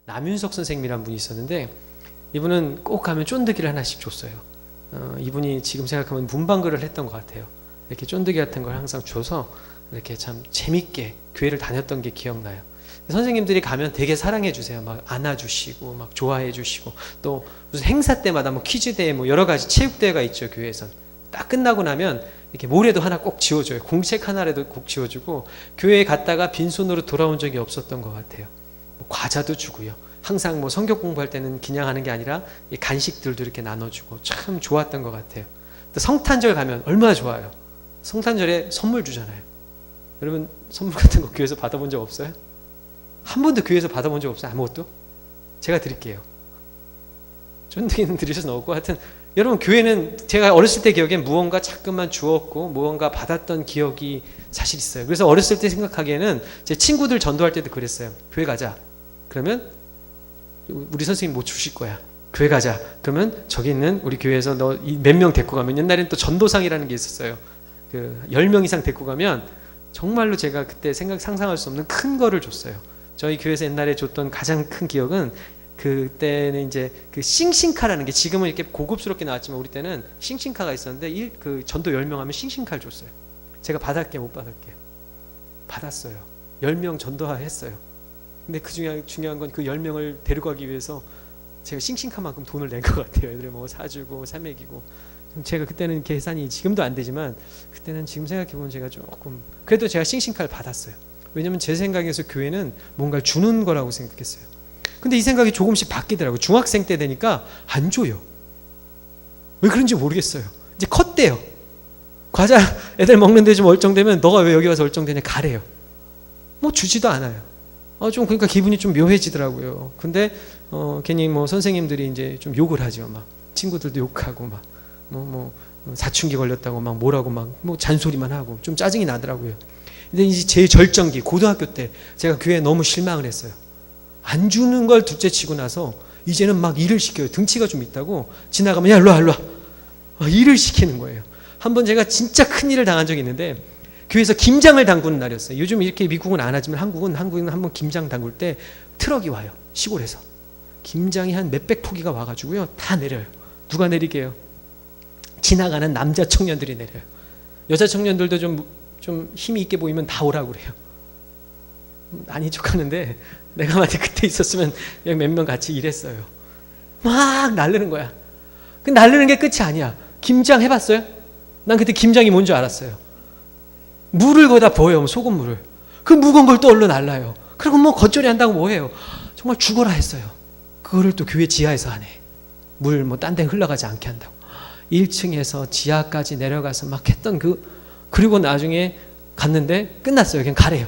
남윤석 선생님이란 분이 있었는데 이분은 꼭 가면 쫀득이를 하나씩 줬어요. 이분이 지금 생각하면 문방구를 했던 것 같아요. 이렇게 쫀득이 같은 걸 항상 줘서 이렇게 참 재밌게 교회를 다녔던 게 기억나요. 선생님들이 가면 되게 사랑해 주세요. 막 안아주시고 막 좋아해 주시고, 또 무슨 행사 때마다 뭐 퀴즈대회 뭐 여러 가지 체육대회가 있죠. 교회에선 딱 끝나고 나면 이렇게 모래도 하나 꼭 지워줘요. 공책 하나라도 꼭 지워주고, 교회에 갔다가 빈손으로 돌아온 적이 없었던 것 같아요. 뭐 과자도 주고요. 항상 뭐 성경 공부할 때는 그냥 하는 게 아니라 간식들도 이렇게 나눠주고 참 좋았던 것 같아요. 또 성탄절 가면 얼마나 좋아요. 성탄절에 선물 주잖아요. 여러분 선물 같은 거 교회에서 받아본 적 없어요? 한 번도 교회에서 받아본 적 없어요? 아무것도? 제가 드릴게요. 쫀득이는 드릴 수는 없고, 하여튼 여러분 교회는 제가 어렸을 때 기억엔 무언가 자꾸만 주었고 무언가 받았던 기억이 사실 있어요. 그래서 어렸을 때 생각하기에는 제 친구들 전도할 때도 그랬어요. 교회 가자. 그러면 우리 선생님 뭐 주실 거야. 교회 가자. 그러면 저기 있는 우리 교회에서 너 몇 명 데리고 가면, 옛날에는 또 전도상이라는 게 있었어요. 그 10명 이상 데리고 가면 정말로 제가 그때 상상할 수 없는 큰 거를 줬어요. 저희 교회에서 옛날에 줬던 가장 큰 기억은, 그때는 이제 그 싱싱카라는 게 지금은 이렇게 고급스럽게 나왔지만 우리 때는 싱싱카가 있었는데 그 전도 10명 하면 싱싱카를 줬어요. 제가 받을게 못 받을게? 받았어요. 10명 전도했어요. 근데 그 중요한 건 그 10명을 데려가기 위해서 제가 싱싱카만큼 돈을 낸 것 같아요. 애들 뭐 사주고 사먹이고. 제가 그때는 계산이 지금도 안 되지만 그때는 지금 생각해보면 제가 조금, 그래도 제가 싱싱카를 받았어요. 왜냐면 제 생각에서 교회는 뭔가를 주는 거라고 생각했어요. 근데 이 생각이 조금씩 바뀌더라고요. 중학생 때 되니까 안 줘요. 왜 그런지 모르겠어요. 이제 컸대요. 과자 애들 먹는데 좀 얼쩡되면 너가 왜 여기 와서 얼쩡되냐 가래요. 뭐 주지도 않아요. 좀 그러니까 기분이 좀 묘해지더라고요. 근데 괜히 뭐 선생님들이 이제 좀 욕을 하죠. 막 친구들도 욕하고 막 뭐 사춘기 걸렸다고 막 뭐라고 막 뭐 잔소리만 하고 좀 짜증이 나더라고요. 근데 이제 제 절정기 고등학교 때 제가 교회에 너무 실망을 했어요. 안 주는 걸 둘째 치고 나서 이제는 막 일을 시켜요. 등치가 좀 있다고 지나가면 야 일로와 일을 시키는 거예요. 한번 제가 진짜 큰 일을 당한 적이 있는데, 교회에서 김장을 담그는 날이었어요. 요즘 이렇게 미국은 안 하지만 한국은 한번 김장 담글 때 트럭이 와요. 시골에서 김장이 한 몇백 포기가 와가지고요 다 내려요. 누가 내리게 해요? 지나가는 남자 청년들이 내려요. 여자 청년들도 좀 힘이 있게 보이면 다 오라고 그래요. 아닌 척하는데 내가 만약 그때 있었으면 여기 몇 명 같이 일했어요. 막 날르는 거야. 그 날르는 게 끝이 아니야. 김장 해봤어요? 난 그때 김장이 뭔 줄 알았어요. 물을 거기다 부어요. 소금물을. 그 무거운 걸 또 얼른 날라요. 그리고 뭐 겉절이 한다고 뭐해요. 정말 죽어라 했어요. 그거를 또 교회 지하에서 하네. 물 뭐 딴 데 흘러가지 않게 한다고 1층에서 지하까지 내려가서 막 했던 그리고 나중에 갔는데 끝났어요. 그냥 가래요.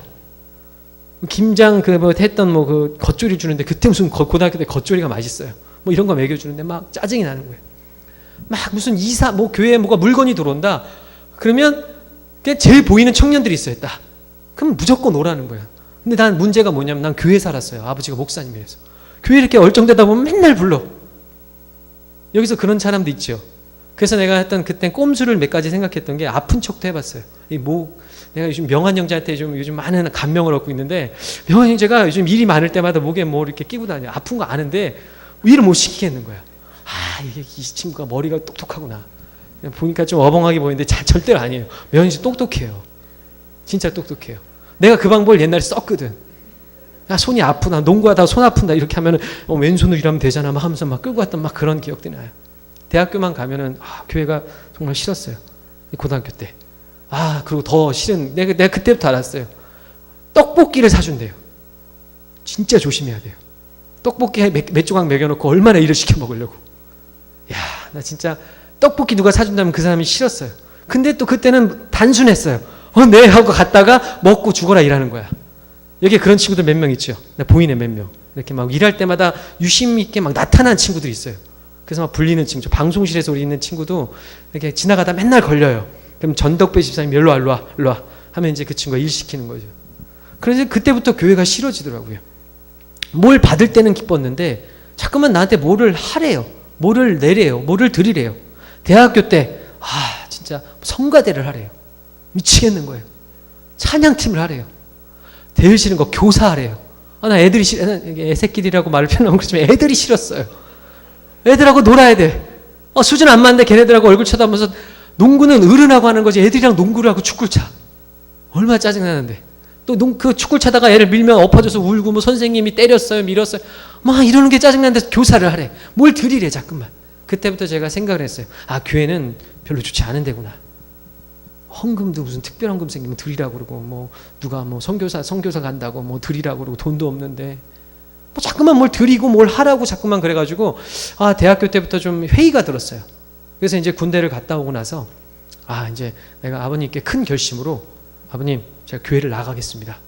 김장 했던 그 겉절이 주는데, 그때 무슨 고등학교 때 겉절이가 맛있어요. 뭐 이런 거 먹여주는데 막 짜증이 나는 거예요. 막 무슨 뭐 교회에 뭐가 물건이 들어온다. 그러면 제일 보이는 청년들이 있어요. 딱. 그럼 무조건 오라는 거야. 근데 난 문제가 뭐냐면 난 교회 살았어요. 아버지가 목사님이라서. 교회 이렇게 얼쩡대다 보면 맨날 불러. 여기서 그런 사람도 있죠. 그래서 내가 했던 그땐 꼼수를 몇 가지 생각했던 게, 아픈 척도 해봤어요. 내가 요즘 명한 형제한테 요즘 많은 감명을 얻고 있는데, 명한 형제가 요즘 일이 많을 때마다 목에 뭐 이렇게 끼고 다녀. 아픈 거 아는데 일을 못 시키겠는 거야. 이게 이 친구가 머리가 똑똑하구나. 보니까 좀 어벙하게 보이는데 절대로 아니에요. 명한 씨 똑똑해요. 진짜 똑똑해요. 내가 그 방법을 옛날에 썼거든. 손이 아프나 농구하다가 손 아픈다 이렇게 하면은 왼손으로 일하면 되잖아 막 하면서 막 끌고 왔던 막 그런 기억들이 나요. 대학교만 가면은 교회가 정말 싫었어요. 고등학교 때. 그리고 더 싫은, 내가 그때부터 알았어요. 떡볶이를 사준대요. 진짜 조심해야 돼요. 떡볶이에 몇 조각 먹여놓고 얼마나 일을 시켜 먹으려고. 나 진짜 떡볶이 누가 사준다면 그 사람이 싫었어요. 근데 또 그때는 단순했어요. 네 하고 갔다가 먹고 죽어라 일하는 거야. 여기에 그런 친구들 몇 명 있죠. 보이네 몇 명. 이렇게 막 일할 때마다 유심 있게 막 나타나는 친구들이 있어요. 그래서 막 불리는 친구, 방송실에서 우리 있는 친구도 이렇게 지나가다 맨날 걸려요. 그럼 전덕배 집사님 일로 와 하면 이제 그 친구가 일 시키는 거죠. 그래서 그때부터 교회가 싫어지더라고요. 뭘 받을 때는 기뻤는데 자꾸만 나한테 뭐를 하래요. 뭐를 내래요. 뭐를 드리래요. 대학교 때 진짜 성가대를 하래요. 미치겠는 거예요. 찬양팀을 하래요. 제일 싫은 거 교사하래요. 나 애들이 애새끼들이라고 말을 표현하면 그렇지만 애들이 싫었어요. 애들하고 놀아야 돼. 수준 안 맞는데 걔네들하고 얼굴 쳐다보면서 농구는 어른하고 하는 거지 애들이랑 농구를 하고 축구를 차. 얼마나 짜증나는데. 또 그 축구를 차다가 애를 밀면 엎어져서 울고 뭐 선생님이 때렸어요 밀었어요 막 이러는 게 짜증나는데 교사를 하래. 뭘 드리래 자꾸만. 그때부터 제가 생각을 했어요. 교회는 별로 좋지 않은 데구나. 헌금도 무슨 특별 헌금 생기면 드리라고 그러고 뭐 누가 뭐 선교사 간다고 뭐 드리라고 그러고 돈도 없는데 뭐 자꾸만 뭘 드리고 뭘 하라고 자꾸만 그래가지고 대학교 때부터 좀 회의가 들었어요. 그래서 이제 군대를 갔다 오고 나서 이제 내가 아버님께 큰 결심으로 아버님 제가 교회를 나가겠습니다.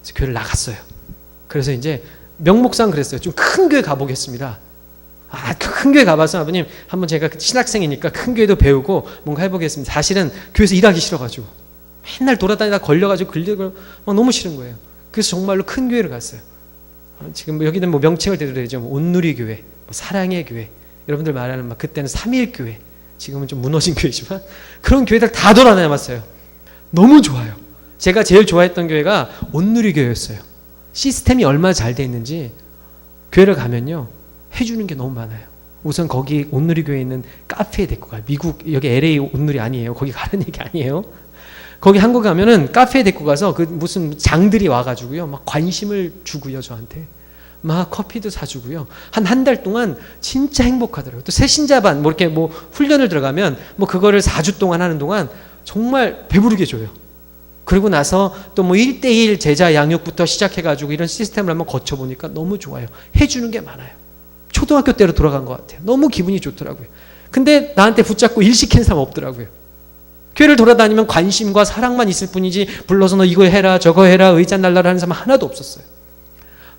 그래서 교회를 나갔어요. 그래서 이제 명목상 그랬어요. 좀 큰 교회 가보겠습니다. 큰 교회 가봐서 아버님 한번 제가 신학생이니까 큰 교회도 배우고 뭔가 해보겠습니다. 사실은 교회에서 일하기 싫어가지고 맨날 돌아다니다 걸려가지고 막 너무 싫은 거예요. 그래서 정말로 큰 교회를 갔어요. 지금 여기는 뭐 명칭을 대드려야죠. 온누리 교회, 사랑의 교회, 여러분들 말하는 그때는 3일 교회, 지금은 좀 무너진 교회지만 그런 교회들 다 돌아다녀봤어요. 너무 좋아요. 제가 제일 좋아했던 교회가 온누리 교회였어요. 시스템이 얼마나 잘 돼 있는지 교회를 가면요 해주는 게 너무 많아요. 우선 거기 온누리 교회에 있는 카페에 데리고 가요. 미국 여기 LA 온누리 아니에요. 거기 가는 얘기 아니에요. 거기 한국 가면은 카페에 데리고 가서 그 무슨 장들이 와가지고요 막 관심을 주고요 저한테 막 커피도 사주고요 한 달 동안 진짜 행복하더라고요. 또 새신자반 뭐 이렇게 뭐 훈련을 들어가면 뭐 그거를 4주 동안 하는 동안 정말 배부르게 줘요. 그리고 나서 또 뭐 1대1 제자 양육부터 시작해가지고 이런 시스템을 한번 거쳐보니까 너무 좋아요. 해주는 게 많아요. 초등학교 때로 돌아간 것 같아요. 너무 기분이 좋더라고요. 근데 나한테 붙잡고 일 시키는 사람 없더라고요. 교회를 돌아다니면 관심과 사랑만 있을 뿐이지 불러서 너 이거 해라 저거 해라 의자 날라라 하는 사람 하나도 없었어요.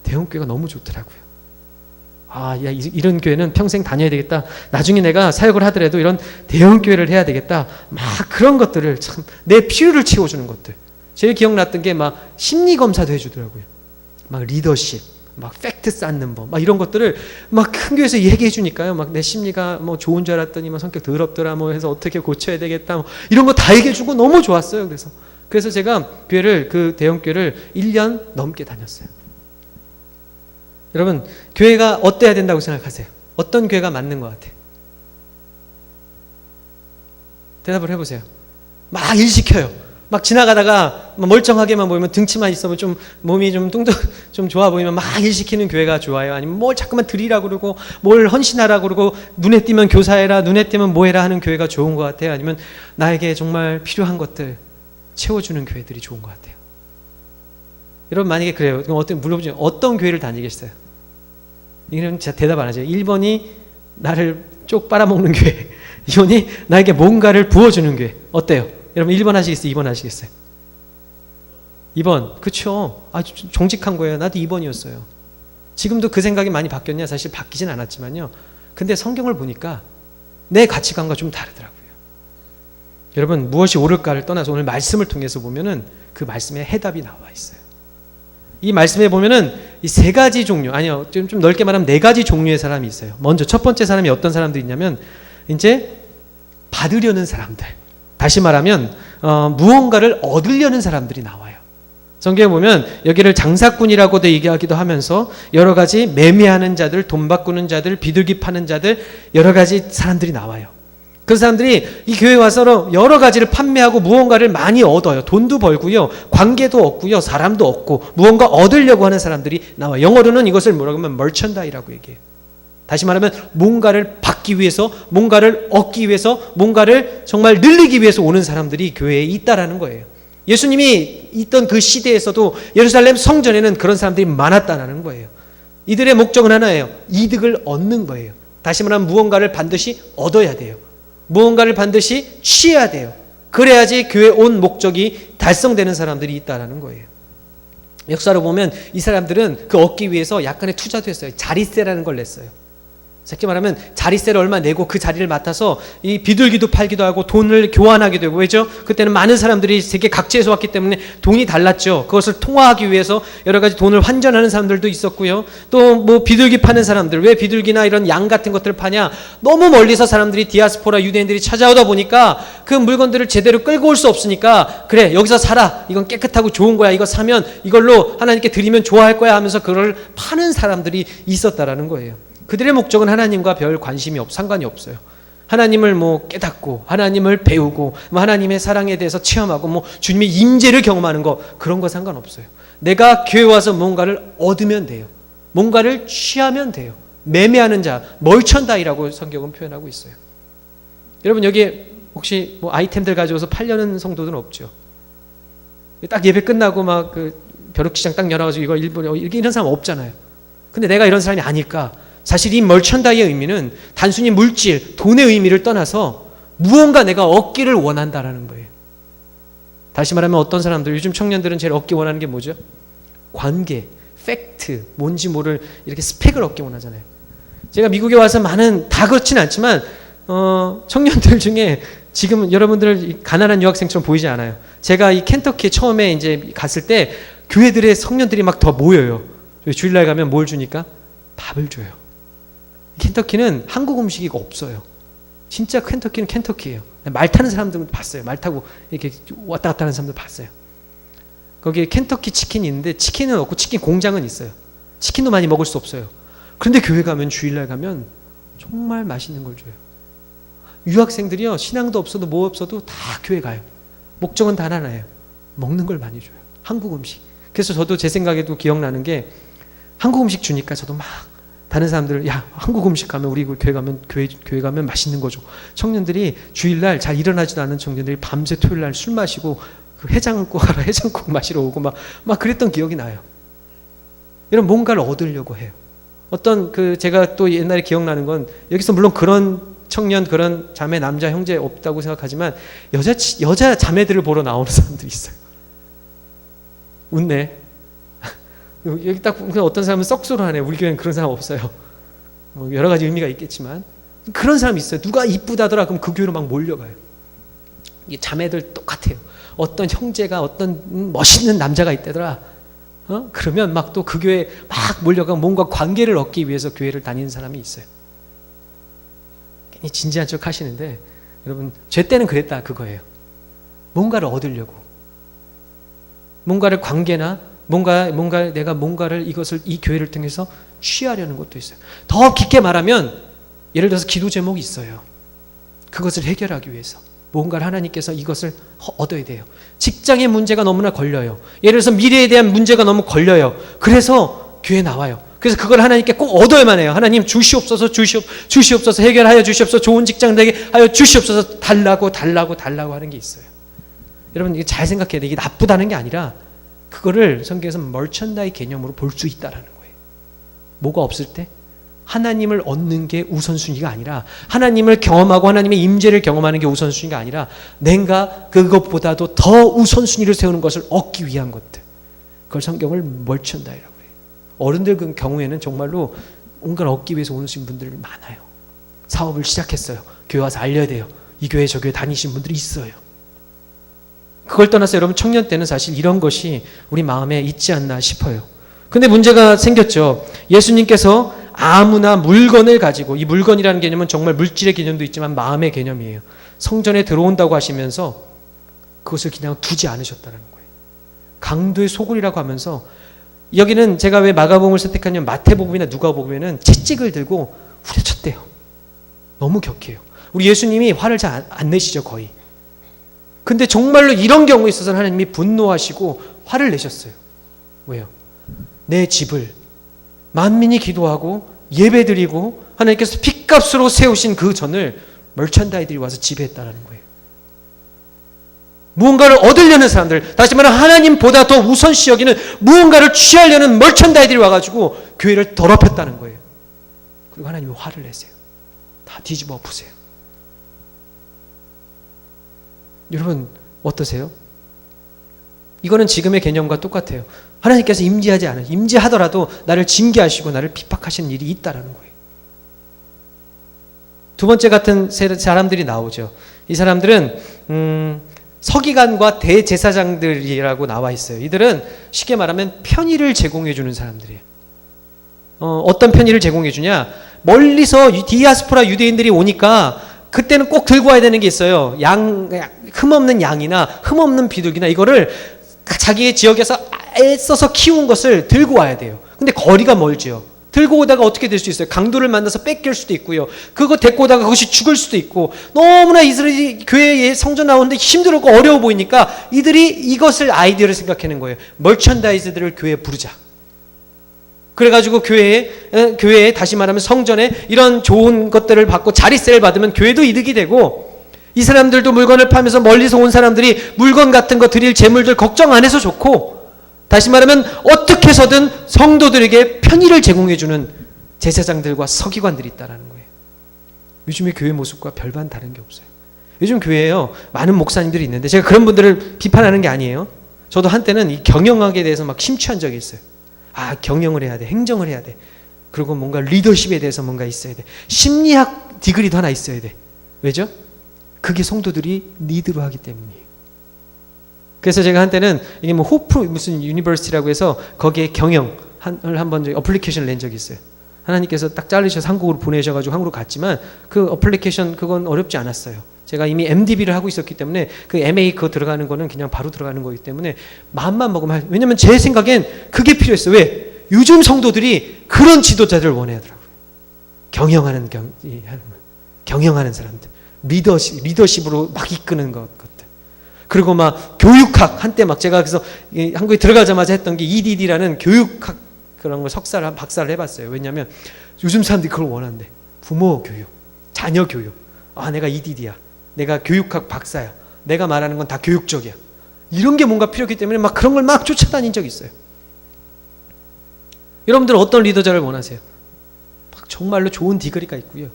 대형교회가 너무 좋더라고요. 이런 교회는 평생 다녀야 되겠다. 나중에 내가 사역을 하더라도 이런 대형교회를 해야 되겠다. 막 그런 것들을 참 내 필요를 채워주는 것들. 제일 기억났던 게 막 심리검사도 해주더라고요. 막 리더십, 막 팩트 쌓는 법, 막 이런 것들을 막 큰 교회에서 얘기해 주니까요. 막 내 심리가 뭐 좋은 줄 알았더니 막 성격 더럽더라 뭐 해서 어떻게 고쳐야 되겠다. 뭐 이런 거 다 얘기해 주고 너무 좋았어요. 그래서 제가 그 대형교회를 1년 넘게 다녔어요. 여러분, 교회가 어때야 된다고 생각하세요? 어떤 교회가 맞는 것 같아요? 대답을 해보세요. 막 일 시켜요. 막 지나가다가 멀쩡하게만 보이면 등치만 있으면 좀 몸이 좀 좋아 보이면 막 일 시키는 교회가 좋아요? 아니면 뭘 자꾸만 드리라고 그러고 뭘 헌신하라고 그러고 눈에 띄면 교사해라 눈에 띄면 뭐해라 하는 교회가 좋은 것 같아요? 아니면 나에게 정말 필요한 것들 채워주는 교회들이 좋은 것 같아요? 여러분 만약에 그래요. 그럼 물어보죠. 어떤 교회를 다니겠어요? 이런 제가 대답 안 하죠. 1번이 나를 쪽 빨아먹는 교회, 2번이 나에게 뭔가를 부어주는 교회. 어때요? 여러분 1번 하시겠어요? 2번 하시겠어요? 2번. 그쵸. 정직한 거예요. 나도 2번이었어요. 지금도 그 생각이 많이 바뀌었냐? 사실 바뀌진 않았지만요. 근데 성경을 보니까 내 가치관과 좀 다르더라고요. 여러분 무엇이 옳을까를 떠나서 오늘 말씀을 통해서 보면은 그 말씀에 해답이 나와 있어요. 이 말씀에 보면은 이 세 가지 종류, 아니요, 좀 넓게 말하면 네 가지 종류의 사람이 있어요. 먼저 첫 번째 사람이 어떤 사람들이 있냐면 이제 받으려는 사람들. 다시 말하면 무언가를 얻으려는 사람들이 나와요. 성경에 보면 여기를 장사꾼이라고도 얘기하기도 하면서 여러 가지 매매하는 자들, 돈 바꾸는 자들, 비둘기 파는 자들, 여러 가지 사람들이 나와요. 그 사람들이 이 교회에 와서 여러 가지를 판매하고 무언가를 많이 얻어요. 돈도 벌고요. 관계도 얻고요. 사람도 얻고 무언가 얻으려고 하는 사람들이 나와요. 영어로는 이것을 뭐라고 하면 merchandise라고 얘기해요. 다시 말하면 뭔가를 받기 위해서, 뭔가를 얻기 위해서, 뭔가를 정말 늘리기 위해서 오는 사람들이 교회에 있다라는 거예요. 예수님이 있던 그 시대에서도 예루살렘 성전에는 그런 사람들이 많았다는 거예요. 이들의 목적은 하나예요. 이득을 얻는 거예요. 다시 말하면 무언가를 반드시 얻어야 돼요. 무언가를 반드시 취해야 돼요. 그래야지 교회 온 목적이 달성되는 사람들이 있다는 거예요. 역사로 보면 이 사람들은 그 얻기 위해서 약간의 투자도 했어요. 자리세라는 걸 냈어요. 쉽게 말하면 자리세를 얼마 내고 그 자리를 맡아서 이 비둘기도 팔기도 하고 돈을 교환하게 되고, 왜죠? 그때는 많은 사람들이 세계 각지에서 왔기 때문에 돈이 달랐죠. 그것을 통화하기 위해서 여러 가지 돈을 환전하는 사람들도 있었고요. 또 뭐 비둘기 파는 사람들, 왜 비둘기나 이런 양 같은 것들을 파냐? 너무 멀리서 사람들이, 디아스포라 유대인들이 찾아오다 보니까 그 물건들을 제대로 끌고 올 수 없으니까, 그래 여기서 사라, 이건 깨끗하고 좋은 거야, 이거 사면 이걸로 하나님께 드리면 좋아할 거야 하면서 그걸 파는 사람들이 있었다라는 거예요. 그들의 목적은 하나님과 별 관심이 상관이 없어요. 하나님을 뭐 깨닫고 하나님을 배우고 뭐 하나님의 사랑에 대해서 체험하고 뭐 주님의 임재를 경험하는 거, 그런 거 상관없어요. 내가 교회 와서 뭔가를 얻으면 돼요. 뭔가를 취하면 돼요. 매매하는 자, 멀천다이라고 성경은 표현하고 있어요. 여러분 여기에 혹시 뭐 아이템들 가져와서 팔려는 성도들은 없죠. 딱 예배 끝나고 막 그 벼룩시장 딱 열어가지고 이거 일본에 이런 사람 없잖아요. 근데 내가 이런 사람이 아닐까? 사실 이 멀천다이의 의미는 단순히 물질, 돈의 의미를 떠나서 무언가 내가 얻기를 원한다라는 거예요. 다시 말하면 어떤 사람들, 요즘 청년들은 제일 얻기 원하는 게 뭐죠? 관계, 팩트, 뭔지 모를 이렇게 스펙을 얻기 원하잖아요. 제가 미국에 와서 다 그렇진 않지만 청년들 중에 지금 여러분들 가난한 유학생처럼 보이지 않아요. 제가 이 켄터키에 처음에 이제 갔을 때 교회들의 청년들이 막 더 모여요. 주일날 가면 뭘 주니까? 밥을 줘요. 켄터키는 한국 음식이 없어요. 진짜 켄터키는 켄터키예요. 말 타는 사람들 봤어요. 말 타고 이렇게 왔다 갔다 하는 사람들 봤어요. 거기에 켄터키 치킨이 있는데 치킨은 없고 치킨 공장은 있어요. 치킨도 많이 먹을 수 없어요. 그런데 교회 가면, 주일날 가면 정말 맛있는 걸 줘요. 유학생들이요, 신앙도 없어도 뭐 없어도 다 교회 가요. 목적은 단 하나예요. 먹는 걸 많이 줘요. 한국 음식. 그래서 저도 제 생각에도 기억나는 게, 한국 음식 주니까 저도 막 다른 사람들, 야 한국 음식 가면, 우리 교회 가면 맛있는 거죠. 청년들이 주일날 잘 일어나지도 않은 청년들이 밤새 토요일날 술 마시고 그 해장국 마시러 오고 막 그랬던 기억이 나요. 이런 뭔가를 얻으려고 해요. 어떤 제가 또 옛날에 기억나는 건, 여기서 물론 그런 청년, 그런 자매, 남자, 형제 없다고 생각하지만 여자 자매들을 보러 나오는 사람들이 있어요. 웃네. 여기 딱 어떤 사람은 썩소로 하네. 우리 교회는 그런 사람 없어요. 뭐 여러 가지 의미가 있겠지만 그런 사람이 있어요. 누가 이쁘다더라 그럼 그 교회로 막 몰려가요. 이게 자매들 똑같아요. 어떤 형제가 어떤 멋있는 남자가 있다더라. 그러면 막 또 그 교회에 막 몰려가고 뭔가 관계를 얻기 위해서 교회를 다니는 사람이 있어요. 괜히 진지한 척 하시는데 여러분, 제 때는 그랬다 그거예요. 뭔가를 얻으려고, 뭔가를 관계나 내가 뭔가를 이 교회를 통해서 취하려는 것도 있어요. 더 깊게 말하면 예를 들어서 기도 제목이 있어요. 그것을 해결하기 위해서 뭔가를 하나님께서 이것을 얻어야 돼요. 직장의 문제가 너무나 걸려요. 예를 들어서 미래에 대한 문제가 너무 걸려요. 그래서 교회에 나와요. 그래서 그걸 하나님께 꼭 얻어야만 해요. 하나님 주시옵소서, 주시옵소서, 해결하여 주시옵소서, 좋은 직장 되게 하여 주시옵소서, 달라고 하는 게 있어요. 여러분 이게 잘 생각해야 돼요. 이게 나쁘다는 게 아니라 그거를 성경에서 멀천다이 개념으로 볼 수 있다라는 거예요. 뭐가 없을 때 하나님을 얻는 게 우선순위가 아니라, 하나님을 경험하고 하나님의 임재를 경험하는 게 우선순위가 아니라, 내가 그것보다도 더 우선순위를 세우는 것을 얻기 위한 것들, 그걸 성경을 멀천다이라고 해요. 어른들 그 경우에는 정말로 뭔가를 얻기 위해서 오신 분들 많아요. 사업을 시작했어요. 교회 와서 알려야 돼요. 이 교회 저 교회 다니신 분들이 있어요. 그걸 떠나서 여러분, 청년 때는 사실 이런 것이 우리 마음에 있지 않나 싶어요. 근데 문제가 생겼죠. 예수님께서 아무나 물건을 가지고, 이 물건이라는 개념은 정말 물질의 개념도 있지만 마음의 개념이에요. 성전에 들어온다고 하시면서 그것을 그냥 두지 않으셨다는 거예요. 강도의 소굴이라고 하면서, 여기는 제가 왜 마가복음을 선택하냐면 마태복음이나 누가복음에는 채찍을 들고 후려쳤대요. 너무 격해요. 우리 예수님이 화를 잘 안 내시죠, 거의. 근데 정말로 이런 경우에 있어서는 하나님이 분노하시고 화를 내셨어요. 왜요? 내 집을 만민이 기도하고 예배드리고 하나님께서 핏값으로 세우신 그 전을 멀천다이들이 와서 지배했다는 거예요. 무언가를 얻으려는 사람들, 다시 말하면 하나님보다 더 우선시 여기는 무언가를 취하려는 멀천다이들이 와가지고 교회를 더럽혔다는 거예요. 그리고 하나님이 화를 내세요. 다 뒤집어 엎으세요. 여러분 어떠세요? 이거는 지금의 개념과 똑같아요. 하나님께서 임재하더라도 나를 징계하시고 나를 핍박하시는 일이 있다라는 거예요. 두 번째 같은 사람들이 나오죠. 이 사람들은 서기관과 대제사장들이라고 나와 있어요. 이들은 쉽게 말하면 편의를 제공해 주는 사람들이에요. 어떤 편의를 제공해 주냐? 멀리서 디아스포라 유대인들이 오니까 그때는 꼭 들고 와야 되는 게 있어요. 흠없는 양이나 흠없는 비둘기나 이거를 자기의 지역에서 애써서 키운 것을 들고 와야 돼요. 근데 거리가 멀지요. 들고 오다가 어떻게 될 수 있어요? 강도를 만나서 뺏길 수도 있고요. 그거 데리고 오다가 그것이 죽을 수도 있고, 너무나 이스라엘 교회에 성전 나오는데 힘들고 어려워 보이니까 이들이 이것을 아이디어를 생각하는 거예요. 멀천다이즈들을 교회에 부르자. 그래가지고 교회에 다시 말하면 성전에 이런 좋은 것들을 받고 자리세를 받으면 교회도 이득이 되고, 이 사람들도 물건을 팔면서 멀리서 온 사람들이 물건 같은 거 드릴 재물들 걱정 안 해서 좋고, 다시 말하면 어떻게 해서든 성도들에게 편의를 제공해주는 제사장들과 서기관들이 있다는 거예요. 요즘의 교회 모습과 별반 다른 게 없어요. 요즘 교회에요, 많은 목사님들이 있는데 제가 그런 분들을 비판하는 게 아니에요. 저도 한때는 이 경영학에 대해서 막 심취한 적이 있어요. 경영을 해야 돼, 행정을 해야 돼, 그리고 뭔가 리더십에 대해서 뭔가 있어야 돼, 심리학 디그리도 하나 있어야 돼. 왜죠? 그게 성도들이 리드로 하기 때문이에요. 그래서 제가 한때는 이게 뭐 호프 무슨 유니버시티라고 해서 거기에 경영을 한번 어플리케이션을 낸 적이 있어요. 하나님께서 딱 자르셔서 한국으로 보내셔가지고 한국으로 갔지만 그 어플리케이션 그건 어렵지 않았어요. 제가 이미 MDB를 하고 있었기 때문에 그 MA 그거 들어가는 거는 그냥 바로 들어가는 거기 때문에 마음만 먹으면, 왜냐면 제 생각엔 그게 필요했어요. 왜? 요즘 성도들이 그런 지도자들을 원하더라고요. 경영하는 사람들, 리더십으로 막 이끄는 것들. 그리고 막 교육학, 한때 막 제가 그래서 한국에 들어가자마자 했던 게 EDD라는 교육학 그런 걸 박사를 해봤어요. 왜냐하면 요즘 사람들이 그걸 원한대. 부모 교육, 자녀 교육. 내가 EDD야. 내가 교육학 박사야. 내가 말하는 건 다 교육적이야. 이런 게 뭔가 필요하기 때문에 막 그런 걸 막 쫓아다닌 적이 있어요. 여러분들은 어떤 리더자를 원하세요? 막 정말로 좋은 디그리가 있고요.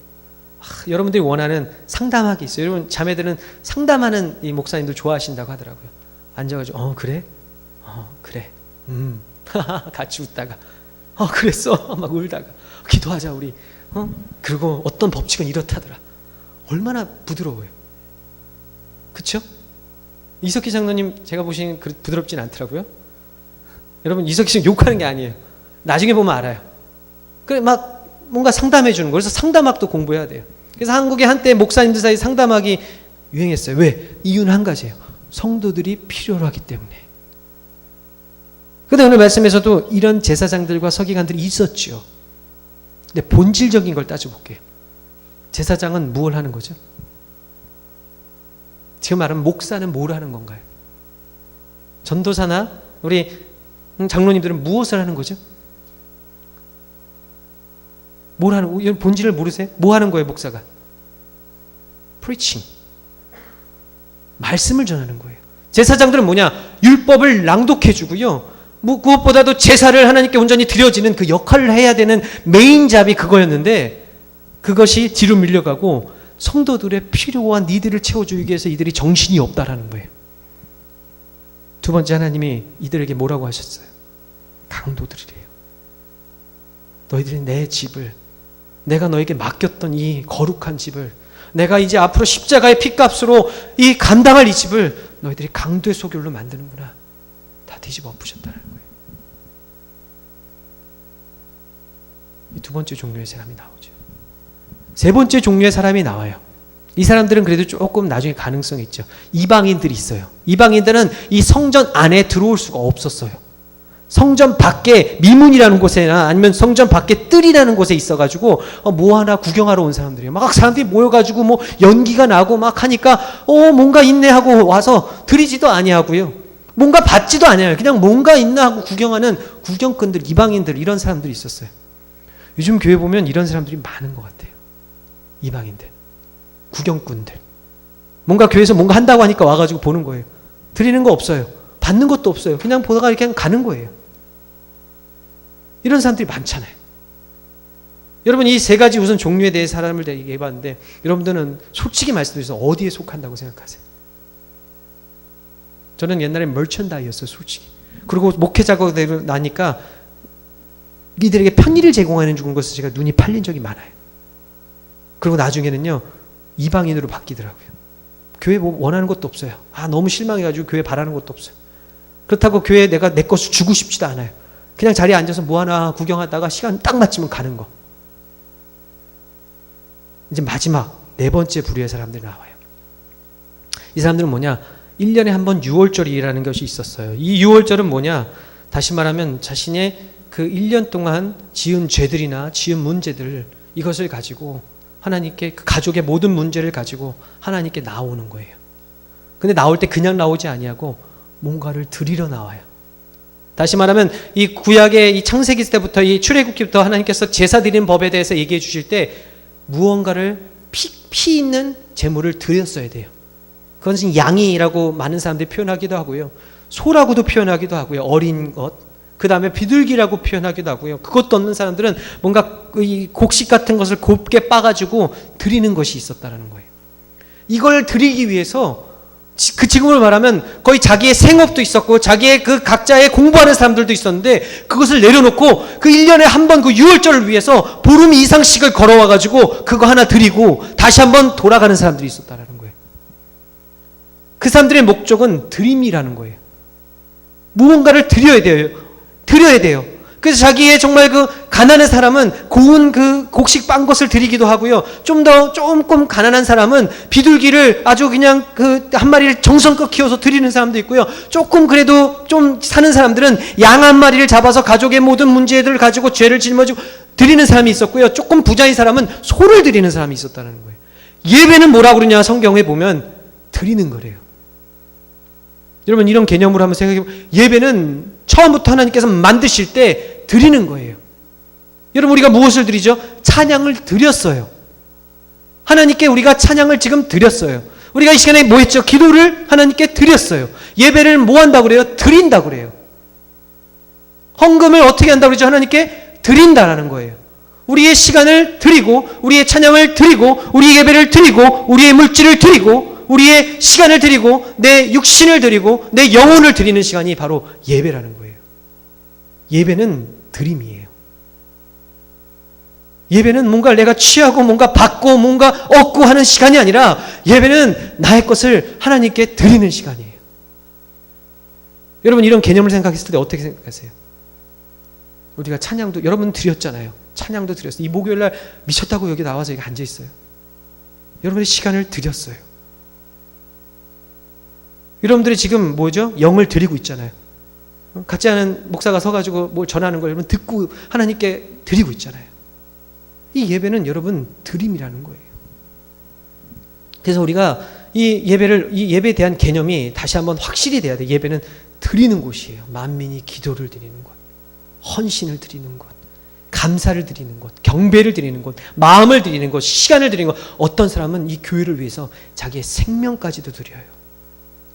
여러분들이 원하는 상담학이 있어요. 여러분 자매들은 상담하는 이 목사님들 좋아하신다고 하더라고요. 앉아가지고 그래? 그래. 같이 웃다가 그랬어? 막 울다가 기도하자 우리. 그리고 어떤 법칙은 이렇다더라. 얼마나 부드러워요. 그쵸? 이석희 장로님 제가 보시기엔 부드럽진 않더라고요. 여러분 이석희 씨 욕하는 게 아니에요. 나중에 보면 알아요. 그래 막 뭔가 상담해 주는 거예요. 그래서 상담학도 공부해야 돼요. 그래서 한국에 한때 목사님들 사이 상담학이 유행했어요. 왜? 이유는 한 가지예요. 성도들이 필요로 하기 때문에. 그런데 오늘 말씀에서도 이런 제사장들과 서기관들이 있었죠. 근데 본질적인 걸 따져볼게요. 제사장은 무엇을 하는 거죠? 지금 말하면 목사는 뭘 하는 건가요? 전도사나 우리 장로님들은 무엇을 하는 거죠? 뭘 하는, 본질을 모르세요? 뭐 하는 거예요, 목사가? preaching. 말씀을 전하는 거예요. 제사장들은 뭐냐? 율법을 낭독해 주고요. 그것보다도 제사를 하나님께 온전히 드려지는 그 역할을 해야 되는 메인 잡이 그거였는데, 그것이 뒤로 밀려가고 성도들의 필요한 니들을 채워주기 위해서 이들이 정신이 없다라는 거예요. 두 번째, 하나님이 이들에게 뭐라고 하셨어요? 강도들이래요. 너희들이 내 집을, 내가 너에게 맡겼던 이 거룩한 집을, 내가 이제 앞으로 십자가의 핏값으로 이 감당할 이 집을 너희들이 강도의 소굴로 만드는구나. 다 뒤집어 엎으셨다는 거예요. 이 두 번째 종류의 사람이 나오죠. 세 번째 종류의 사람이 나와요. 이 사람들은 그래도 조금 나중에 가능성이 있죠. 이방인들이 있어요. 이방인들은 이 성전 안에 들어올 수가 없었어요. 성전 밖에 미문이라는 곳에나 아니면 성전 밖에 뜰이라는 곳에 있어가지고 뭐 하나 구경하러 온 사람들이에요. 막 사람들이 모여가지고 뭐 연기가 나고 막 하니까 뭔가 있네 하고 와서 드리지도 아니하고요. 뭔가 받지도 않아요. 그냥 뭔가 있나 하고 구경하는 구경꾼들, 이방인들, 이런 사람들이 있었어요. 요즘 교회 보면 이런 사람들이 많은 것 같아요. 이방인들, 구경꾼들. 뭔가 교회에서 뭔가 한다고 하니까 와가지고 보는 거예요. 드리는 거 없어요. 받는 것도 없어요. 그냥 보다가 이렇게 가는 거예요. 이런 사람들이 많잖아요. 여러분 이 세 가지 우선 종류에 대해 사람을 얘기해봤는데, 여러분들은 솔직히 말씀드려서 어디에 속한다고 생각하세요? 저는 옛날에 멀천다이였어요, 솔직히. 그리고 목회자가 되고 나니까 이들에게 편의를 제공하는 것에 제가 눈이 팔린 적이 많아요. 그리고 나중에는요, 이방인으로 바뀌더라고요. 교회 뭐 원하는 것도 없어요. 너무 실망해가지고 교회 바라는 것도 없어요. 그렇다고 교회에 내가 내 것을 주고 싶지도 않아요. 그냥 자리에 앉아서 뭐 하나 구경하다가 시간 딱 맞추면 가는 거. 이제 마지막 4번째 부류의 사람들이 나와요. 이 사람들은 뭐냐? 1년에 한 번 유월절이라는 것이 있었어요. 이 유월절은 뭐냐? 다시 말하면 자신의 그 1년 동안 지은 죄들이나 지은 문제들, 이것을 가지고 하나님께, 그 가족의 모든 문제를 가지고 하나님께 나오는 거예요. 근데 나올 때 그냥 나오지 아니하고 뭔가를 드리러 나와요. 다시 말하면 이 구약의 이 창세기 때부터, 이 출애굽기부터 하나님께서 제사 드리는 법에 대해서 얘기해 주실 때 무언가를 피 있는 제물을 드렸어야 돼요. 그것은 양이라고 많은 사람들이 표현하기도 하고요, 소라고도 표현하기도 하고요, 어린 것, 그 다음에 비둘기라고 표현하기도 하고요. 그것도 없는 사람들은 뭔가 이 곡식 같은 것을 곱게 빻아가지고 드리는 것이 있었다는 거예요. 이걸 드리기 위해서 지금으로 말하면 거의 자기의 생업도 있었고 자기의 그 각자의 공부하는 사람들도 있었는데, 그것을 내려놓고 그 1년에 한 번 그 유월절을 위해서 보름 이상씩을 걸어와가지고 그거 하나 드리고 다시 한번 돌아가는 사람들이 있었다는 거예요. 그 사람들의 목적은 드림이라는 거예요. 무언가를 드려야 돼요. 그래서 자기의 정말 그 가난한 사람은 고운 그 곡식 빤 것을 드리기도 하고요, 조금 가난한 사람은 비둘기를 아주 그냥 그 한 마리를 정성껏 키워서 드리는 사람도 있고요, 조금 그래도 좀 사는 사람들은 양 한 마리를 잡아서 가족의 모든 문제들을 가지고 죄를 짊어지고 드리는 사람이 있었고요, 조금 부자인 사람은 소를 드리는 사람이 있었다는 거예요. 예배는 뭐라고 그러냐? 성경에 보면 드리는 거래요. 여러분, 이런 개념으로 한번 생각해보면 예배는 처음부터 하나님께서 만드실 때 드리는 거예요. 여러분, 우리가 무엇을 드리죠? 찬양을 드렸어요. 하나님께 우리가 찬양을 지금 드렸어요. 우리가 이 시간에 뭐 했죠? 기도를 하나님께 드렸어요. 예배를 뭐 한다고 그래요? 드린다고 그래요. 헌금을 어떻게 한다고 그러죠? 하나님께 드린다라는 거예요. 우리의 시간을 드리고, 우리의 찬양을 드리고, 우리의 예배를 드리고, 우리의 물질을 드리고, 우리의 시간을 드리고, 내 육신을 드리고, 내 영혼을 드리는 시간이 바로 예배라는 거예요. 예배는 드림이에요. 예배는 뭔가 내가 취하고 뭔가 받고 뭔가 얻고 하는 시간이 아니라, 예배는 나의 것을 하나님께 드리는 시간이에요. 여러분, 이런 개념을 생각했을 때 어떻게 생각하세요? 우리가 찬양도 여러분 드렸잖아요. 찬양도 드렸어요. 이 목요일날 미쳤다고 여기 나와서 여기 앉아있어요. 여러분의 시간을 드렸어요. 여러분들이 지금 뭐죠? 영을 드리고 있잖아요. 같지 않은 목사가 서가지고 뭘 전하는 걸 여러분 듣고 하나님께 드리고 있잖아요. 이 예배는 여러분 드림이라는 거예요. 그래서 우리가 이 예배에 대한 개념이 다시 한번 확실히 돼야 돼요. 예배는 드리는 곳이에요. 만민이 기도를 드리는 곳, 헌신을 드리는 곳, 감사를 드리는 곳, 경배를 드리는 곳, 마음을 드리는 곳, 시간을 드리는 곳. 어떤 사람은 이 교회를 위해서 자기의 생명까지도 드려요.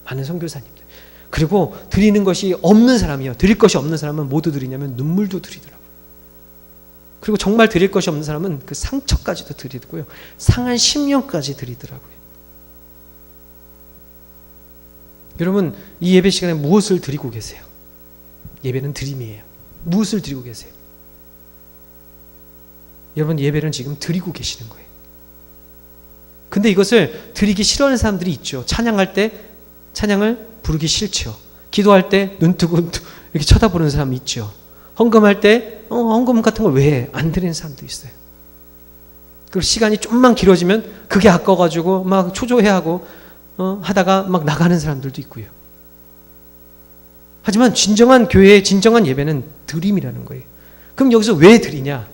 많은 선교사님들. 그리고 드리는 것이 없는 사람이요, 드릴 것이 없는 사람은 뭐도 드리냐면 눈물도 드리더라고요. 그리고 정말 드릴 것이 없는 사람은 그 상처까지도 드리고요, 상한 심령까지 드리더라고요. 여러분, 이 예배 시간에 무엇을 드리고 계세요? 예배는 드림이에요. 무엇을 드리고 계세요? 여러분, 예배는 지금 드리고 계시는 거예요. 근데 이것을 드리기 싫어하는 사람들이 있죠. 찬양할 때 찬양을 부르기 싫죠. 기도할 때 눈 뜨고 이렇게 쳐다보는 사람이 있죠. 헌금할 때 헌금 같은 걸 왜 안 드리는 사람도 있어요. 그리고 시간이 좀만 길어지면 그게 아까워가지고 막 초조해하고 하다가 막 나가는 사람들도 있고요. 하지만 진정한 교회의 진정한 예배는 드림이라는 거예요. 그럼 여기서 왜 드리냐?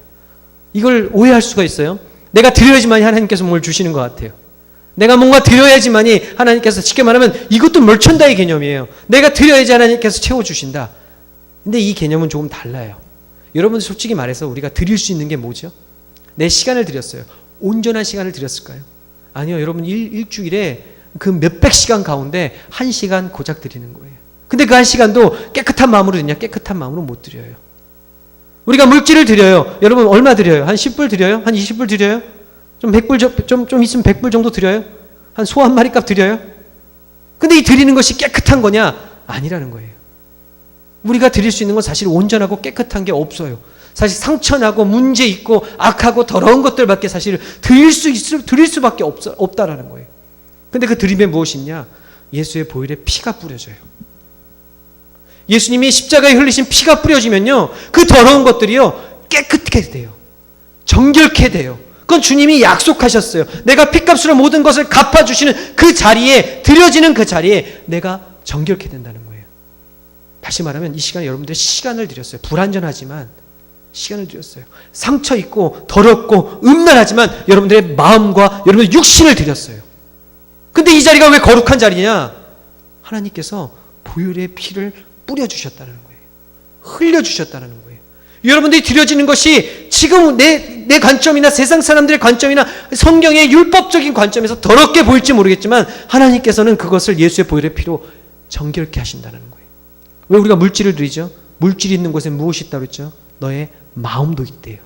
이걸 오해할 수가 있어요. 내가 드려야지만이 하나님께서 뭘 주시는 것 같아요. 내가 뭔가 드려야지만이 하나님께서, 쉽게 말하면 이것도 멀천다의 개념이에요. 내가 드려야지 하나님께서 채워주신다. 근데 이 개념은 조금 달라요. 여러분, 솔직히 말해서 우리가 드릴 수 있는 게 뭐죠? 내 시간을 드렸어요. 온전한 시간을 드렸을까요? 아니요. 여러분, 일주일에 그 몇백 시간 가운데 1시간 고작 드리는 거예요. 근데 그 1시간도 깨끗한 마음으로 드냐? 깨끗한 마음으로 못 드려요. 우리가 물질을 드려요. 여러분, 얼마 드려요? 한 10불 드려요? 한 20불 드려요? 좀 100불, 좀 있으면 100불 정도 드려요? 한 소 한 마리 값 드려요? 근데 이 드리는 것이 깨끗한 거냐? 아니라는 거예요. 우리가 드릴 수 있는 건 사실 온전하고 깨끗한 게 없어요. 사실 상처나고 문제 있고 악하고 더러운 것들밖에 사실 드릴 수밖에 없다라는 거예요. 근데 그 드림에 무엇이 있냐? 예수의 보혈에 피가 뿌려져요. 예수님이 십자가에 흘리신 피가 뿌려지면요, 그 더러운 것들이요 깨끗게 돼요. 정결케 돼요. 그건 주님이 약속하셨어요. 내가 피값으로 모든 것을 갚아주시는 그 자리에, 드려지는 그 자리에 내가 정결케 된다는 거예요. 다시 말하면 이 시간에 여러분들의 시간을 드렸어요. 불완전하지만 시간을 드렸어요. 상처 있고 더럽고 음란하지만 여러분들의 마음과 여러분들의 육신을 드렸어요. 근데 이 자리가 왜 거룩한 자리냐? 하나님께서 보혈의 피를 뿌려주셨다는 거예요. 흘려주셨다는 거예요. 여러분들이 드려지는 것이 지금 내 관점이나 세상 사람들의 관점이나 성경의 율법적인 관점에서 더럽게 보일지 모르겠지만 하나님께서는 그것을 예수의 보혈의 피로 정결케 하신다는 거예요. 왜 우리가 물질을 드리죠? 물질이 있는 곳에 무엇이 있다고 그랬죠? 너의 마음도 있대요.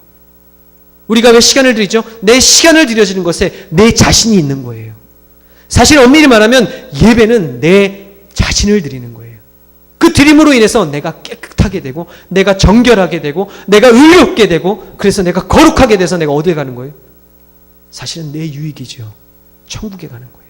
우리가 왜 시간을 드리죠? 내 시간을 드려지는 것에 내 자신이 있는 거예요. 사실 엄밀히 말하면 예배는 내 자신을 드리는 거예요. 그 드림으로 인해서 내가 깨끗하게 되고 내가 정결하게 되고 내가 의롭게 되고 그래서 내가 거룩하게 돼서 내가 어디에 가는 거예요? 사실은 내 유익이죠. 천국에 가는 거예요.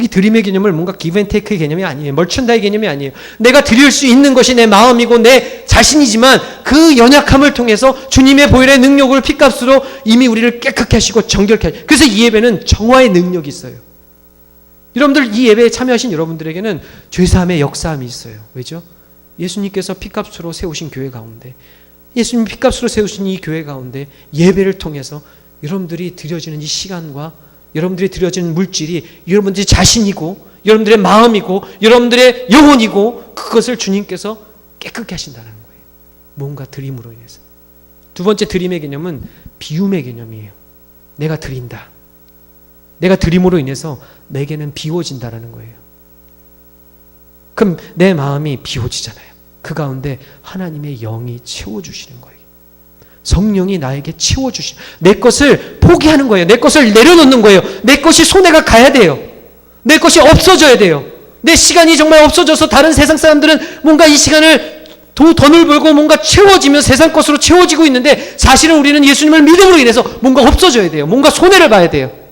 이 드림의 개념을 뭔가 기브앤테이크의 개념이 아니에요. 멀천다의 개념이 아니에요. 내가 드릴 수 있는 것이 내 마음이고 내 자신이지만 그 연약함을 통해서 주님의 보혈의 능력을 피값으로 이미 우리를 깨끗게 하시고 정결케 하시고 그래서 이 예배는 정화의 능력이 있어요. 여러분들 이 예배에 참여하신 여러분들에게는 죄사함의 역사함이 있어요. 왜죠? 예수님께서 피값으로 세우신 교회 가운데 예수님 피값으로 세우신 이 교회 가운데 예배를 통해서 여러분들이 드려지는 이 시간과 여러분들이 드려지는 물질이 여러분들의 자신이고 여러분들의 마음이고 여러분들의 영혼이고 그것을 주님께서 깨끗게 하신다는 거예요. 뭔가 드림으로 인해서. 두 번째 드림의 개념은 비움의 개념이에요. 내가 드린다. 내가 드림으로 인해서 내게는 비워진다는 거예요. 그럼 내 마음이 비워지잖아요. 그 가운데 하나님의 영이 채워주시는 거예요. 성령이 나에게 채워주시는 내 것을 포기하는 거예요. 내 것을 내려놓는 거예요. 내 것이 손해가 가야 돼요. 내 것이 없어져야 돼요. 내 시간이 정말 없어져서 다른 세상 사람들은 뭔가 이 시간을 돈을 벌고 뭔가 채워지면 세상 것으로 채워지고 있는데 사실은 우리는 예수님을 믿음으로 인해서 뭔가 없어져야 돼요. 뭔가 손해를 봐야 돼요.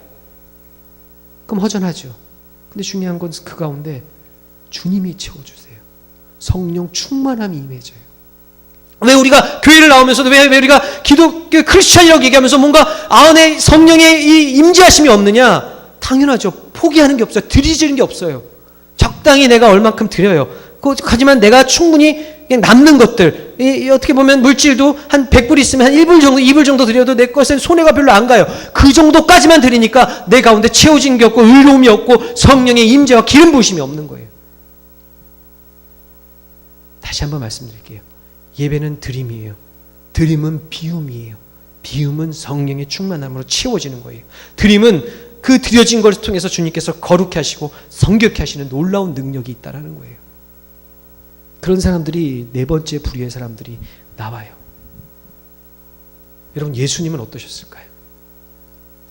그럼 허전하죠. 근데 중요한 건 그 가운데 주님이 채워주세요. 성령 충만함이 임해져요. 왜 우리가 교회를 나오면서도 왜 우리가 기독교 크리스천이라고 얘기하면서 뭔가 안에 성령의 이 임재하심이 없느냐? 당연하죠. 포기하는 게 없어요. 드리지는 게 없어요. 적당히 내가 얼만큼 드려요. 하지만 내가 충분히 그냥 남는 것들 어떻게 보면 물질도 한 100불 있으면 한 1불 정도 2불 정도 드려도 내 것엔 손해가 별로 안 가요. 그 정도까지만 드리니까 내 가운데 채워진 게 없고 의로움이 없고 성령의 임재와 기름 부으심이 없는 거예요. 다시 한번 말씀드릴게요. 예배는 드림이에요. 드림은 비움이에요. 비움은 성령의 충만함으로 채워지는 거예요. 드림은 그 드려진 것을 통해서 주님께서 거룩해 하시고 성결케 하시는 놀라운 능력이 있다는 거예요. 그런 사람들이 네 번째 부류의 사람들이 나와요. 여러분 예수님은 어떠셨을까요?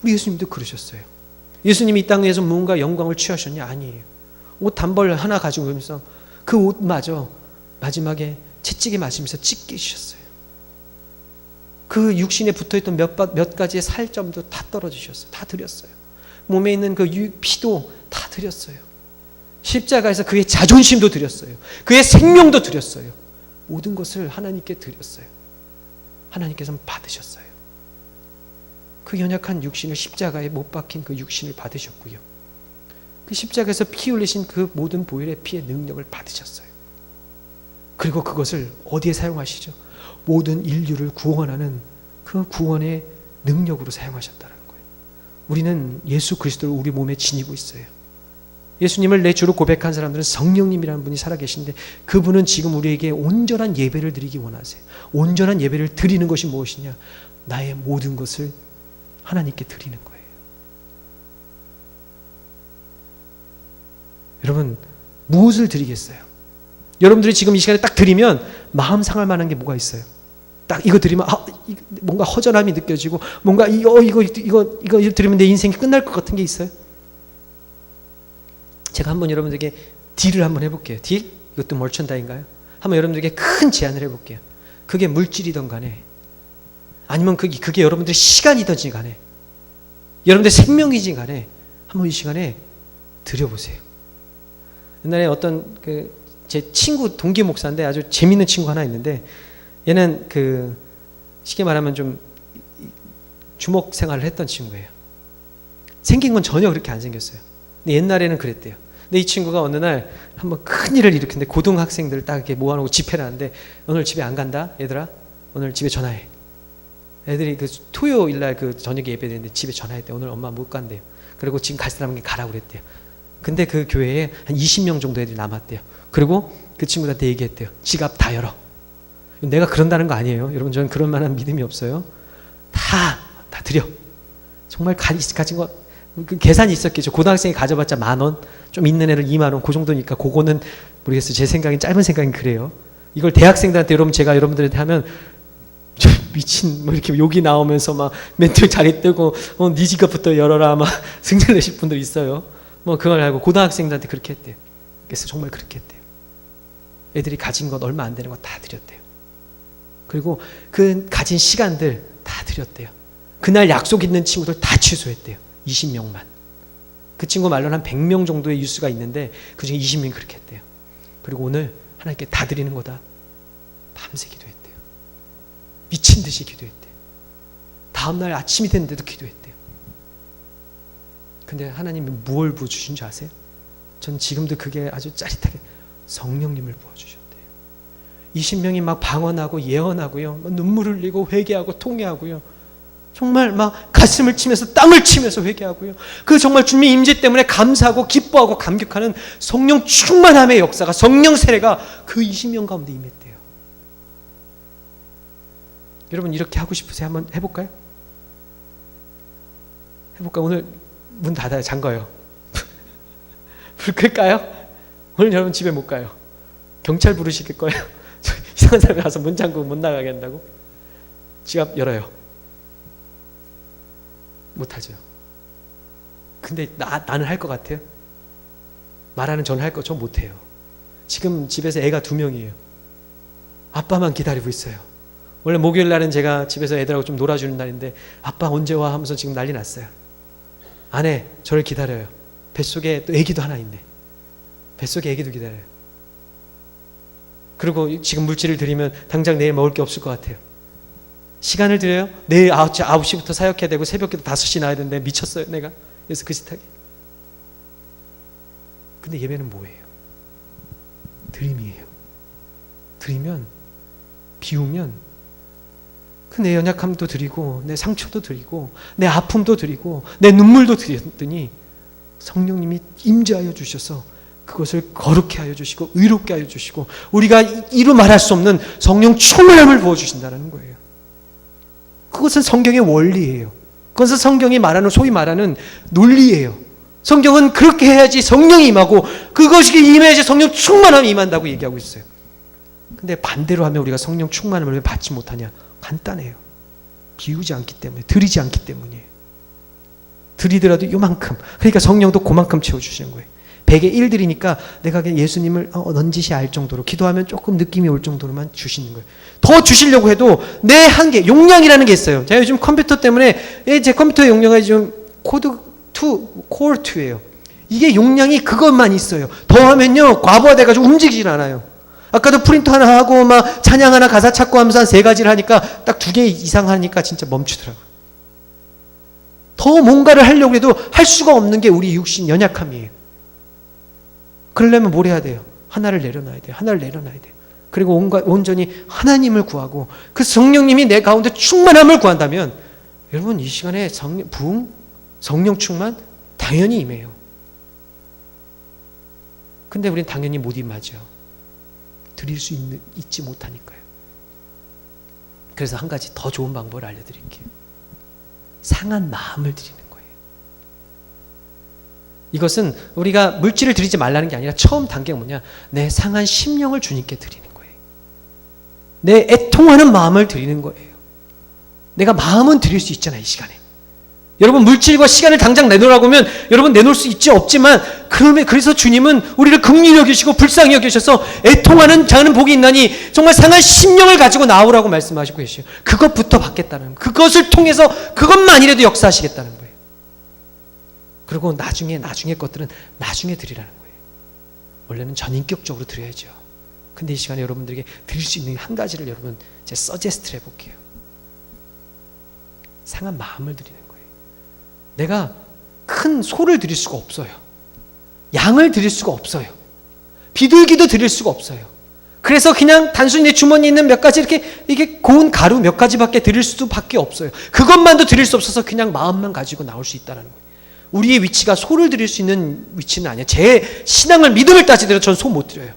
우리 예수님도 그러셨어요. 예수님이 이 땅에서 뭔가 영광을 취하셨냐? 아니에요. 옷 단벌 하나 가지고 오면서 그 옷마저 마지막에 채찍에 맞으면서 찢기셨어요. 그 육신에 붙어있던 몇 가지의 살점도 다 떨어지셨어요. 다 드렸어요. 몸에 있는 그 피도 다 드렸어요. 십자가에서 그의 자존심도 드렸어요. 그의 생명도 드렸어요. 모든 것을 하나님께 드렸어요. 하나님께서는 받으셨어요. 그 연약한 육신을 십자가에 못 박힌 그 육신을 받으셨고요. 그 십자가에서 피 흘리신 그 모든 보혈의 피의 능력을 받으셨어요. 그리고 그것을 어디에 사용하시죠? 모든 인류를 구원하는 그 구원의 능력으로 사용하셨다는 거예요. 우리는 예수 그리스도를 우리 몸에 지니고 있어요. 예수님을 내 주로 고백한 사람들은 성령님이라는 분이 살아계신데 그분은 지금 우리에게 온전한 예배를 드리기 원하세요. 온전한 예배를 드리는 것이 무엇이냐? 나의 모든 것을 하나님께 드리는 거예요. 여러분 무엇을 드리겠어요? 여러분들이 지금 이 시간에 딱 드리면 마음 상할 만한 게 뭐가 있어요? 딱 이거 드리면 뭔가 허전함이 느껴지고 뭔가 이거 드리면 내 인생이 끝날 것 같은 게 있어요? 제가 한번 여러분들에게 딜을 한번 해볼게요. 딜? 이것도 멀천다인가요? 한번 여러분들에게 큰 제안을 해볼게요. 그게 물질이든 간에 아니면 그게 여러분들의 시간이든지 간에 여러분들의 생명이지 간에 한번 이 시간에 드려보세요. 옛날에 어떤 제 친구 동기 목사인데 아주 재밌는 친구 하나 있는데 얘는 쉽게 말하면 좀 주목 생활을 했던 친구예요. 생긴 건 전혀 그렇게 안 생겼어요. 근데 옛날에는 그랬대요. 근데 이 친구가 어느 날 한번 큰 일을 일으켰는데 고등학생들을 딱 이렇게 모아놓고 집회를 하는데 오늘 집에 안 간다 얘들아 오늘 집에 전화해. 애들이 토요일 날 저녁에 예배드리는데 집에 전화했대. 오늘 엄마 못 간대요. 그리고 지금 갈 사람에게 가라고 그랬대요. 근데 그 교회에 한 20명 정도 애들이 남았대요. 그리고 그 친구한테 얘기했대요. 지갑 다 열어. 내가 그런다는 거 아니에요. 여러분 저는 그런 만한 믿음이 없어요. 다 드려. 정말 가진 거 계산이 있었겠죠. 고등학생이 가져봤자 10,000원, 좀 있는 애를 20,000원, 그 정도니까 그거는 모르겠어요. 제 생각엔 짧은 생각은 그래요. 이걸 대학생들한테 여러분 제가 여러분들한테 하면 미친 이렇게 욕이 나오면서 막 멘트 자리 뜨고 네 지갑부터 열어라 막 승질 내실 분들 있어요. 그걸 알고 고등학생들한테 그렇게 했대요. 그래서 정말 그렇게 했대요. 애들이 가진 것 얼마 안 되는 거 다 드렸대요. 그리고 그 가진 시간들 다 드렸대요. 그날 약속 있는 친구들 다 취소했대요. 20명만. 그 친구 말로는 한 100명 정도의 유수가 있는데 그중에 20명이 그렇게 했대요. 그리고 오늘 하나님께 다 드리는 거다. 밤새 기도했대요. 미친 듯이 기도했대요. 다음날 아침이 됐는데도 기도했대요. 근데 하나님이 무엇을 부어주신 줄 아세요? 전 지금도 그게 아주 짜릿하게 성령님을 부어주셨대요. 20명이 막 방언하고 예언하고요. 눈물 흘리고 회개하고 통회하고요. 정말 막 가슴을 치면서 땅을 치면서 회개하고요. 그 정말 주님의 임재 때문에 감사하고 기뻐하고 감격하는 성령 충만함의 역사가 성령 세례가 그 20명 가운데 임했대요. 여러분 이렇게 하고 싶으세요? 한번 해볼까요? 해볼까요? 오늘 문 닫아요. 잠가요. 불 끌까요? 오늘 여러분 집에 못 가요. 경찰 부르실 거예요. 이상한 사람이 와서 문 잠그고 못 나가게 한다고? 지갑 열어요. 못하죠. 근데 나는 할 것 같아요? 말하는 저는 할 거 저 못해요. 지금 집에서 애가 2명이에요. 아빠만 기다리고 있어요. 원래 목요일 날은 제가 집에서 애들하고 좀 놀아주는 날인데 아빠 언제 와 하면서 지금 난리 났어요. 아내 저를 기다려요. 뱃속에 또 애기도 하나 있네. 뱃속에 애기도 기다려요. 그리고 지금 물질을 드리면 당장 내일 먹을 게 없을 것 같아요. 시간을 드려요? 내일 9시부터 사역해야 되고 새벽기도 5시 나야 되는데 미쳤어요 내가. 그래서 그 짓하게. 근데 예배는 뭐예요? 드림이에요. 드리면 비우면 그 내 연약함도 드리고 내 상처도 드리고 내 아픔도 드리고 내 눈물도 드렸더니 성령님이 임재하여 주셔서 그것을 거룩해 하여 주시고 의롭게 하여 주시고 우리가 이루 말할 수 없는 성령 충만함을 부어주신다는 거예요. 그것은 성경의 원리예요. 그것은 성경이 말하는 소위 말하는 논리예요. 성경은 그렇게 해야지 성령이 임하고 그것이 임해야지 성령 충만함이 임한다고 얘기하고 있어요. 근데 반대로 하면 우리가 성령 충만함을 왜 받지 못하냐? 간단해요. 비우지 않기 때문에, 드리지 않기 때문이에요. 드리더라도 요만큼. 그러니까 성령도 그만큼 채워주시는 거예요. 100에 1 드리니까 내가 그냥 예수님을 넌지시 알 정도로 기도하면 조금 느낌이 올 정도로만 주시는 거예요. 더 주시려고 해도 내 한계, 용량이라는 게 있어요. 제가 요즘 컴퓨터 때문에 제 컴퓨터 용량이 지금 core 2예요. 이게 용량이 그것만 있어요. 더하면요 과부하돼가지고 움직이질 않아요. 아까도 프린터 하나 하고 막 찬양 하나 가사 찾고 하면서 한 3가지를 하니까 딱 2개 이상 하니까 진짜 멈추더라고요. 더 뭔가를 하려고 해도 할 수가 없는 게 우리 육신 연약함이에요. 그러려면 뭘 해야 돼요? 하나를 내려놔야 돼요. 하나를 내려놔야 돼요. 그리고 온전히 하나님을 구하고 그 성령님이 내 가운데 충만함을 구한다면 여러분 이 시간에 성령 충만 당연히 임해요. 근데 우린 당연히 못 임하죠. 드릴 수 있지 못하니까요. 그래서 한 가지 더 좋은 방법을 알려드릴게요. 상한 마음을 드리는 거예요. 이것은 우리가 물질을 드리지 말라는 게 아니라 처음 단계가 뭐냐? 내 상한 심령을 주님께 드리는 거예요. 내 애통하는 마음을 드리는 거예요. 내가 마음은 드릴 수 있잖아 이 시간에. 여러분 물질과 시간을 당장 내놓으라고 하면 여러분 내놓을 수 있지 없지만 그래서 주님은 우리를 긍휼히 여기시고 불쌍히 여기셔서 애통하는 자는 복이 있나니 정말 상한 심령을 가지고 나오라고 말씀하시고 계시요. 그것부터 받겠다는 거예요. 그것을 통해서 그것만이라도 역사하시겠다는 거예요. 그리고 나중에 것들은 나중에 드리라는 거예요. 원래는 전인격적으로 드려야죠. 근데 이 시간에 여러분들에게 드릴 수 있는 한 가지를 여러분 제가 서제스트를 해볼게요. 상한 마음을 드리는 거예요. 내가 큰 소를 드릴 수가 없어요. 양을 드릴 수가 없어요. 비둘기도 드릴 수가 없어요. 그래서 그냥 단순히 내 주머니에 있는 몇 가지 이게 고운 가루 몇 가지밖에 드릴 수밖에 없어요. 그것만도 드릴 수 없어서 그냥 마음만 가지고 나올 수 있다는 거예요. 우리의 위치가 소를 드릴 수 있는 위치는 아니에요. 제 신앙을 믿음을 따지더라도 전 소 못 드려요.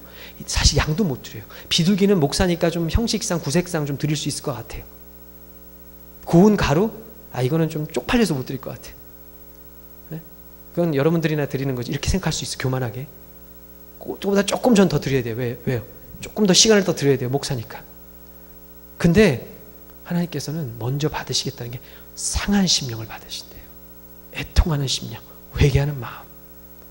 사실 양도 못 드려요. 비둘기는 목사니까 좀 형식상 구색상 좀 드릴 수 있을 것 같아요. 고운 가루? 이거는 좀 쪽팔려서 못 드릴 것 같아요. 네? 그건 여러분들이나 드리는 거지. 이렇게 생각할 수 있어. 교만하게. 그거보다 조금 전 더 드려야 돼요. 왜요? 조금 더 시간을 더 드려야 돼요. 목사니까. 근데 하나님께서는 먼저 받으시겠다는 게 상한 심령을 받으신대요. 애통하는 심령, 회개하는 마음.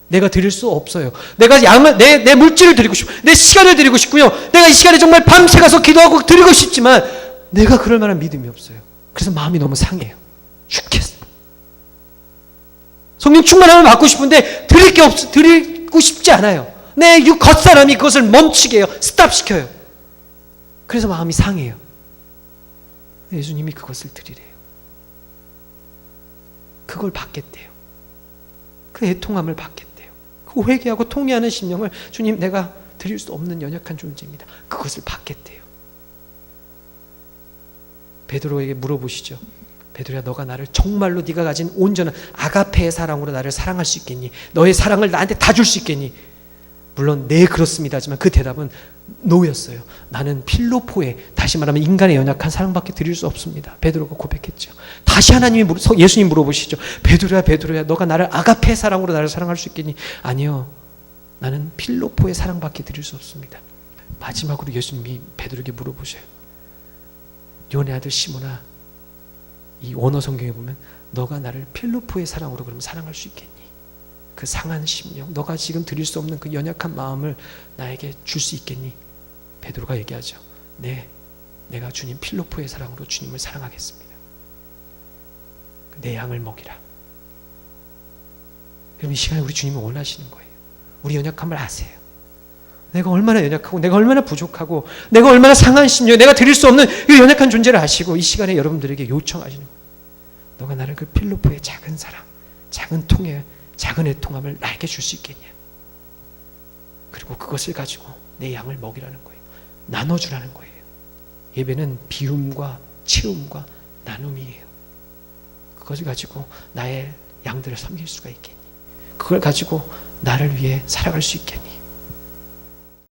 내가 드릴 수 없어요. 내가 양을 내 물질을 드리고 싶고 내 시간을 드리고 싶고요. 내가 이 시간에 정말 밤새 가서 기도하고 드리고 싶지만 내가 그럴 만한 믿음이 없어요. 그래서 마음이 너무 상해요. 죽겠어. 성령 충만함을 받고 싶은데 드릴 게 없어. 드리고 싶지 않아요. 내 겉사람이 그것을 멈추게 해요. 스탑시켜요. 그래서 마음이 상해요. 예수님이 그것을 드리래요. 그걸 받겠대요. 그 애통함을 받겠대요. 그 회개하고 통회하는 심령을 주님 내가 드릴 수 없는 연약한 존재입니다. 그것을 받겠대요. 베드로에게 물어보시죠. 베드로야 너가 나를 정말로 네가 가진 온전한 아가페의 사랑으로 나를 사랑할 수 있겠니? 너의 사랑을 나한테 다 줄 수 있겠니? 물론 네 그렇습니다 하지만 그 대답은 노였어요. 나는 필로포의 다시 말하면 인간의 연약한 사랑밖에 드릴 수 없습니다. 베드로가 고백했죠. 다시 예수님 물어보시죠. 베드로야 너가 나를 아가페 사랑으로 나를 사랑할 수 있겠니? 아니요. 나는 필로포의 사랑밖에 드릴 수 없습니다. 마지막으로 예수님이 베드로에게 물어보셔요. 요한의 아들 시몬아 이 원어 성경에 보면 너가 나를 필로포의 사랑으로 그럼 사랑할 수 있겠니? 그 상한 심령, 너가 지금 드릴 수 없는 그 연약한 마음을 나에게 줄 수 있겠니? 베드로가 얘기하죠. 네, 내가 주님 필로포의 사랑으로 주님을 사랑하겠습니다. 내 양을 먹이라. 여러분 이 시간에 우리 주님이 원하시는 거예요. 우리 연약함을 아세요. 내가 얼마나 연약하고 내가 얼마나 부족하고 내가 얼마나 상한 심령, 내가 드릴 수 없는 이 연약한 존재를 아시고 이 시간에 여러분들에게 요청하시는 거예요. 너가 나를 그 필로포의 작은 사랑, 작은 통에 작은 애통함을 나에게 줄 수 있겠냐? 그리고 그것을 가지고 내 양을 먹이라는 거예요. 나눠주라는 거예요. 예배는 비움과 채움과 나눔이에요. 그것을 가지고 나의 양들을 섬길 수가 있겠니? 그걸 가지고 나를 위해 살아갈 수 있겠니?